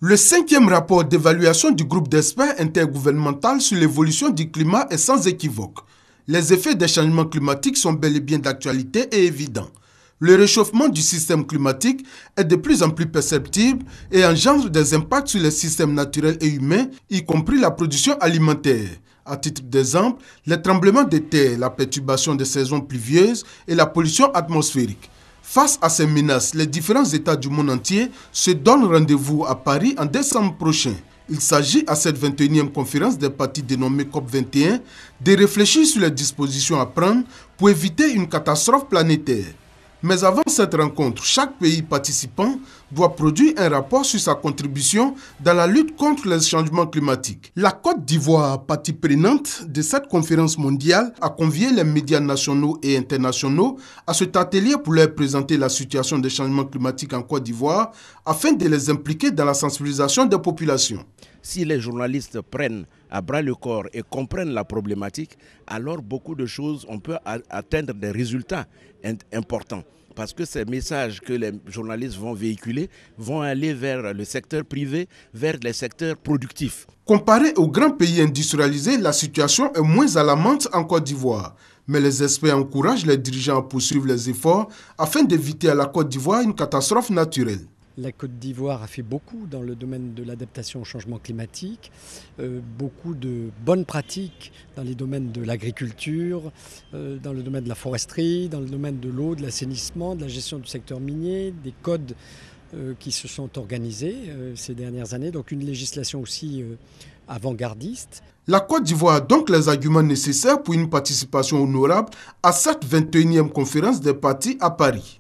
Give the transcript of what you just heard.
Le 5e rapport d'évaluation du groupe d'experts intergouvernemental sur l'évolution du climat est sans équivoque. Les effets des changements climatiques sont bel et bien d'actualité et évidents. Le réchauffement du système climatique est de plus en plus perceptible et engendre des impacts sur les systèmes naturels et humains, y compris la production alimentaire. À titre d'exemple, les tremblements de terre, la perturbation des saisons pluvieuses et la pollution atmosphérique. Face à ces menaces, les différents États du monde entier se donnent rendez-vous à Paris en décembre prochain. Il s'agit à cette 21e conférence des parties dénommée COP21 de réfléchir sur les dispositions à prendre pour éviter une catastrophe planétaire. Mais avant cette rencontre, chaque pays participant doit produire un rapport sur sa contribution dans la lutte contre les changements climatiques. La Côte d'Ivoire, partie prenante de cette conférence mondiale, a convié les médias nationaux et internationaux à cet atelier pour leur présenter la situation des changements climatiques en Côte d'Ivoire afin de les impliquer dans la sensibilisation des populations. Si les journalistes prennent à bras le corps et comprennent la problématique, alors beaucoup de choses, on peut atteindre des résultats importants. Parce que ces messages que les journalistes vont véhiculer vont aller vers le secteur privé, vers les secteurs productifs. Comparé aux grands pays industrialisés, la situation est moins alarmante en Côte d'Ivoire. Mais les experts encouragent les dirigeants à poursuivre les efforts afin d'éviter à la Côte d'Ivoire une catastrophe naturelle. La Côte d'Ivoire a fait beaucoup dans le domaine de l'adaptation au changement climatique, beaucoup de bonnes pratiques dans les domaines de l'agriculture, dans le domaine de la foresterie, dans le domaine de l'eau, de l'assainissement, de la gestion du secteur minier, des codes qui se sont organisés ces dernières années, donc une législation aussi avant-gardiste. La Côte d'Ivoire a donc les arguments nécessaires pour une participation honorable à cette 21e conférence des parties à Paris.